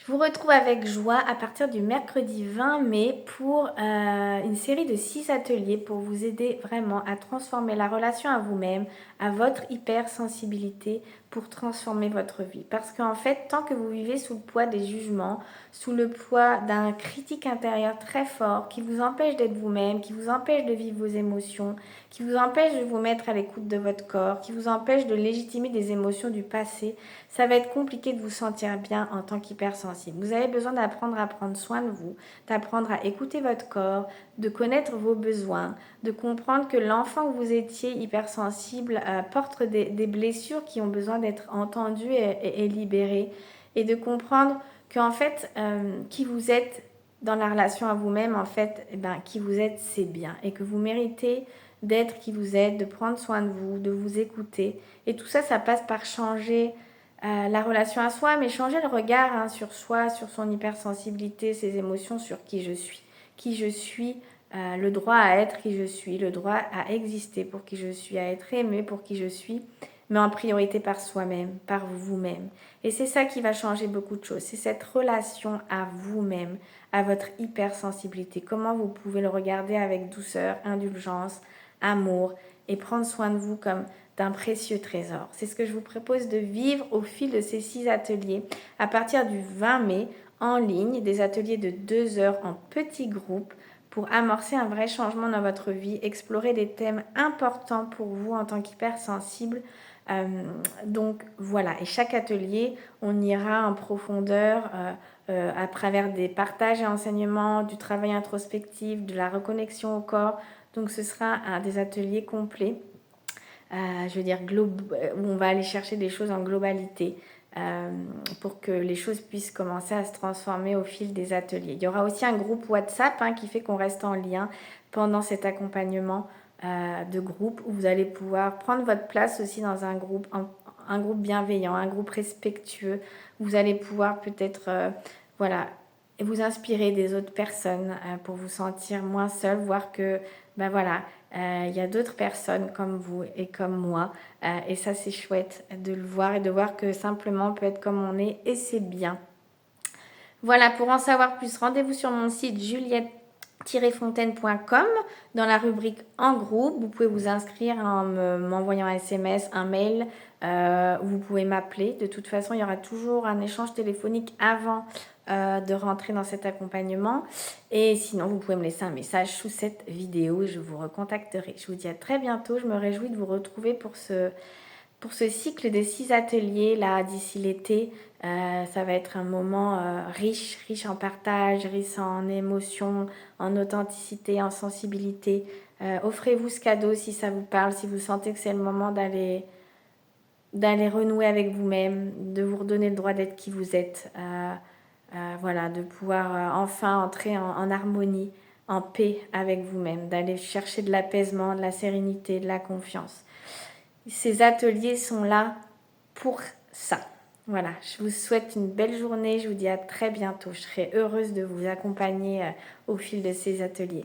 Je vous retrouve avec joie à partir du mercredi 20 mai pour une série de 6 ateliers pour vous aider vraiment à transformer la relation à vous-même, à votre hypersensibilité pour transformer votre vie. Parce qu'en fait, tant que vous vivez sous le poids des jugements, sous le poids d'un critique intérieur très fort qui vous empêche d'être vous-même, qui vous empêche de vivre vos émotions, qui vous empêche de vous mettre à l'écoute de votre corps, qui vous empêche de légitimer des émotions du passé, ça va être compliqué de vous sentir bien en tant qu'hypersensible. Vous avez besoin d'apprendre à prendre soin de vous, d'apprendre à écouter votre corps, de connaître vos besoins, de comprendre que l'enfant que vous étiez hypersensible porte des blessures qui ont besoin d'être entendues et libérées, et de comprendre qu'en fait, qui vous êtes dans la relation à vous-même, en fait, qui vous êtes, c'est bien, et que vous méritez d'être qui vous êtes, de prendre soin de vous écouter. Et tout ça, ça passe par changer la relation à soi, mais changer le regard sur soi, sur son hypersensibilité, ses émotions, sur qui je suis. Qui je suis, le droit à être qui je suis, le droit à exister pour qui je suis, à être aimé pour qui je suis, mais en priorité par soi-même, par vous-même. Et c'est ça qui va changer beaucoup de choses. C'est cette relation à vous-même, à votre hypersensibilité. Comment vous pouvez le regarder avec douceur, indulgence, amour et prendre soin de vous comme d'un précieux trésor. C'est ce que je vous propose de vivre au fil de ces 6 ateliers à partir du 20 mai en ligne, des ateliers de 2 heures en petits groupes pour amorcer un vrai changement dans votre vie, explorer des thèmes importants pour vous en tant qu'hypersensible. Donc voilà, et chaque atelier, on ira en profondeur à travers des partages et enseignements, du travail introspectif, de la reconnexion au corps. Donc ce sera des ateliers complets. Je veux dire, où on va aller chercher des choses en globalité pour que les choses puissent commencer à se transformer au fil des ateliers. Il y aura aussi un groupe WhatsApp qui fait qu'on reste en lien pendant cet accompagnement de groupe où vous allez pouvoir prendre votre place aussi dans un groupe bienveillant, un groupe respectueux. Vous allez pouvoir peut-être voilà, vous inspirer des autres personnes pour vous sentir moins seul, voir que voilà, y a d'autres personnes comme vous et comme moi et ça c'est chouette de le voir et de voir que simplement on peut être comme on est et c'est bien. Voilà, pour en savoir plus, rendez-vous sur mon site juliette-fontaine.com dans la rubrique en groupe. Vous pouvez vous inscrire en m'envoyant un SMS, un mail, vous pouvez m'appeler. De toute façon, il y aura toujours un échange téléphonique avant de rentrer dans cet accompagnement. Et sinon, vous pouvez me laisser un message sous cette vidéo et je vous recontacterai. Je vous dis à très bientôt. Je me réjouis de vous retrouver pour ce cycle des 6 ateliers là d'ici l'été. Ça va être un moment riche en partage, riche en émotions, en authenticité, en sensibilité. Offrez-vous ce cadeau si ça vous parle, si vous sentez que c'est le moment d'aller renouer avec vous-même, de vous redonner le droit d'être qui vous êtes. Voilà, de pouvoir enfin entrer en harmonie, en paix avec vous-même, d'aller chercher de l'apaisement, de la sérénité, de la confiance. Ces ateliers sont là pour ça. Voilà, je vous souhaite une belle journée. Je vous dis à très bientôt. Je serai heureuse de vous accompagner au fil de ces ateliers.